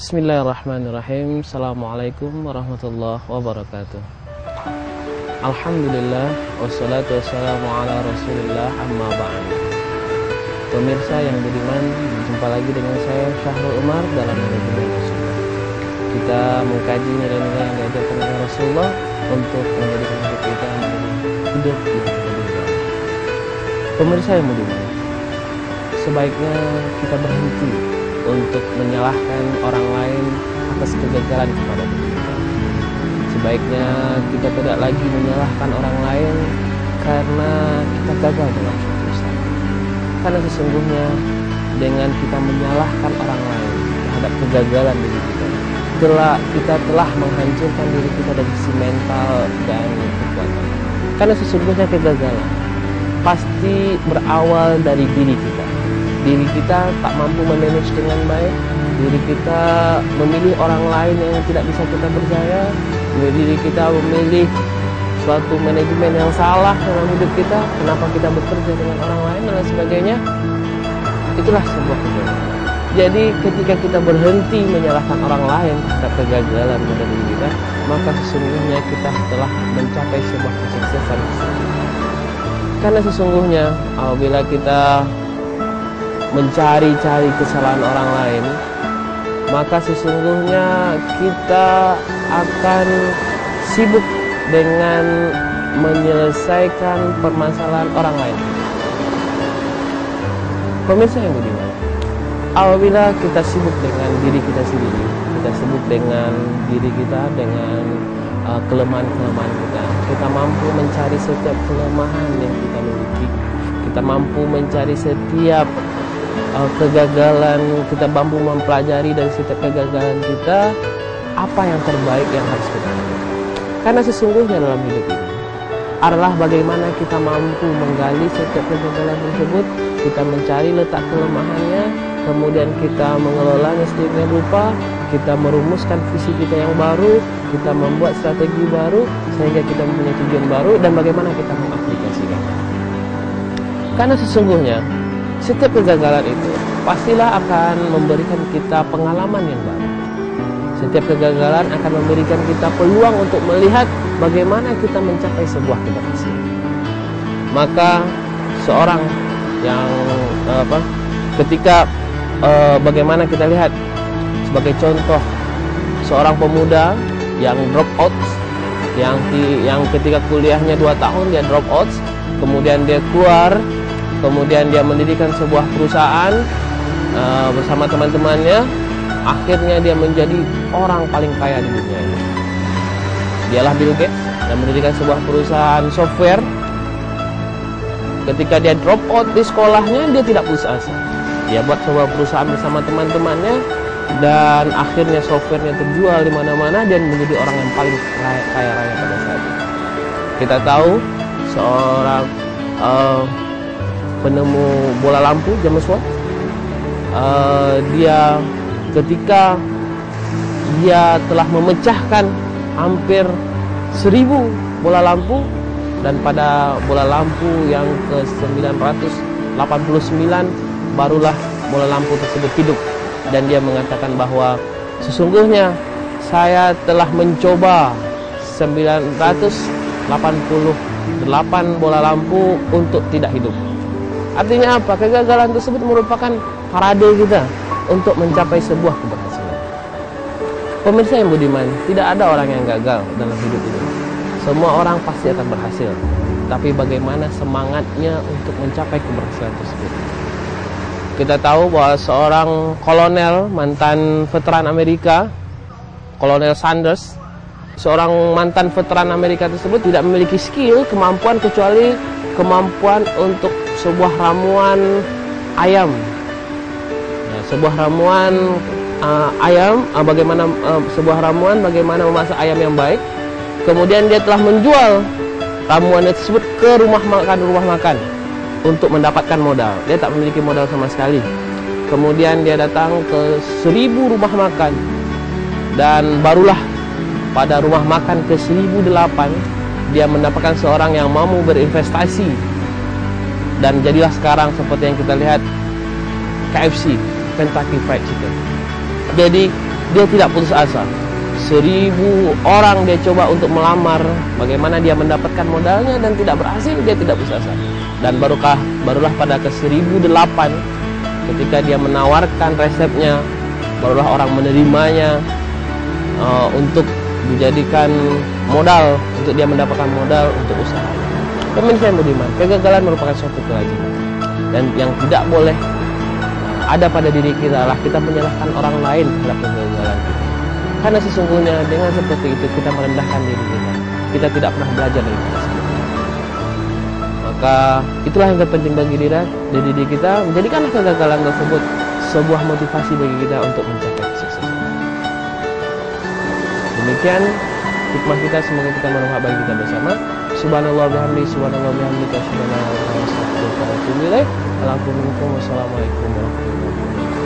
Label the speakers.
Speaker 1: Bismillahirrahmanirrahim. Assalamualaikum warahmatullahi wabarakatuh. Alhamdulillah, wassalatu wassalamu ala rasulillah, amma ba'd. Pemirsa yang budiman, berjumpa lagi dengan saya Syahrul Umar dalam Manajemen Rasulullah. Kita mengkaji nilai-nilai yang diajarkan oleh Rasulullah untuk menjadikan hidup kita hidup yang berguna. Pemirsa yang budiman, sebaiknya kita berhenti untuk menyalahkan orang lain atas kegagalan kepada diri kita. Sebaiknya kita tidak lagi menyalahkan orang lain karena kita gagal dalam suatu usaha. Karena sesungguhnya dengan kita menyalahkan orang lain terhadap kegagalan diri kita telah menghancurkan diri kita dari sisi mental dan kekuatan. Karena sesungguhnya kegagalan pasti berawal dari diri kita. Diri kita tak mampu memanage dengan baik, diri kita memilih orang lain yang tidak bisa kita percaya, diri kita memilih suatu manajemen yang salah dalam hidup kita, kenapa kita bekerja dengan orang lain dan sebagainya. Itulah sebuah kegagalan. Jadi ketika kita berhenti menyalahkan orang lain terhadap kegagalan pada diri kita, maka sesungguhnya kita telah mencapai sebuah kesuksesan. Karena sesungguhnya apabila kita mencari-cari kesalahan orang lain, maka sesungguhnya kita akan sibuk dengan menyelesaikan permasalahan orang lain. Pemirsa yang budiman, apabila kita sibuk dengan diri kita sendiri, kita sibuk dengan diri kita, dengan kelemahan-kelemahan kita mampu mencari setiap kelemahan yang kita miliki, kita mampu mencari setiap kegagalan, kita mampu mempelajari dari setiap kegagalan kita apa yang terbaik yang harus kita lakukan. Karena sesungguhnya dalam hidup ini adalah bagaimana kita mampu menggali setiap kegagalan tersebut, kita mencari letak kelemahannya, kemudian kita mengelolanya sedemikian rupa, kita merumuskan visi kita yang baru, kita membuat strategi baru sehingga kita mempunyai tujuan baru, dan bagaimana kita mengaplikasikannya. Karena sesungguhnya setiap kegagalan itu pastilah akan memberikan kita pengalaman yang baru. Setiap kegagalan akan memberikan kita peluang untuk melihat bagaimana kita mencapai sebuah keberhasilan. Maka seorang yang ketika bagaimana kita lihat sebagai contoh seorang pemuda yang drop out, yang ketika kuliahnya 2 tahun dia drop out, kemudian dia keluar, kemudian dia mendirikan sebuah perusahaan bersama teman-temannya. Akhirnya dia menjadi orang paling kaya di dunia ini. Dialah Bill Gates yang mendirikan sebuah perusahaan software. Ketika dia drop out di sekolahnya, dia tidak putus asa. Dia buat sebuah perusahaan bersama teman-temannya, dan akhirnya softwarenya terjual di mana-mana dan menjadi orang yang paling kaya raya pada saat itu. Kita tahu seorang penemu bola lampu, James Watt, dia ketika dia telah memecahkan hampir 1000 bola lampu, dan pada bola lampu yang ke-989 barulah bola lampu tersebut hidup, dan dia mengatakan bahwa sesungguhnya saya telah mencoba 988 bola lampu untuk tidak hidup. Artinya apa? Kegagalan tersebut merupakan parade kita untuk mencapai sebuah keberhasilan. Pemirsa yang budiman, tidak ada orang yang gagal dalam hidup ini. Semua orang pasti akan berhasil. Tapi bagaimana semangatnya untuk mencapai keberhasilan tersebut? Kita tahu bahwa seorang kolonel, mantan veteran Amerika, Kolonel Sanders, seorang mantan veteran Amerika tersebut tidak memiliki skill, kemampuan, kecuali kemampuan untuk sebuah ramuan ayam. Nah, sebuah ramuan ayam, sebuah ramuan bagaimana memasak ayam yang baik. Kemudian dia telah menjual ramuan tersebut ke rumah makan untuk mendapatkan modal. Dia tak memiliki modal sama sekali. Kemudian dia datang ke 1000 rumah makan, dan barulah pada rumah makan ke 1008 dia mendapatkan seorang yang mau berinvestasi, dan jadilah sekarang seperti yang kita lihat KFC, Kentucky Fried Chicken. Jadi dia tidak putus asa. 1000 orang dia coba untuk melamar, bagaimana dia mendapatkan modalnya dan tidak berhasil, dia tidak putus asa. Dan barulah pada ke 1008 ketika dia menawarkan resepnya, barulah orang menerimanya untuk dijadikan modal, untuk dia mendapatkan modal untuk usaha. Pemirsa yang budiman, kegagalan merupakan suatu kewajiban, dan yang tidak boleh ada pada diri kita adalah kita menyalahkan orang lain terhadap kegagalan kita. Karena sesungguhnya dengan seperti itu kita merendahkan diri kita. Kita tidak pernah belajar dari kita sendiri. Maka itulah yang terpenting bagi diri kita. Menjadikanlah kegagalan tersebut sebuah motivasi bagi kita untuk mencapai kesuksesan. Demikian hikmah kita, semoga kita bermanfaat bagi kita bersama. Subhanallah bihamdi, subhanallah bihamdi, asyhadu an la ilaha illallah, astaghfiruka wa atubu ilaik. Assalamualaikum warahmatullahi wabarakatuh.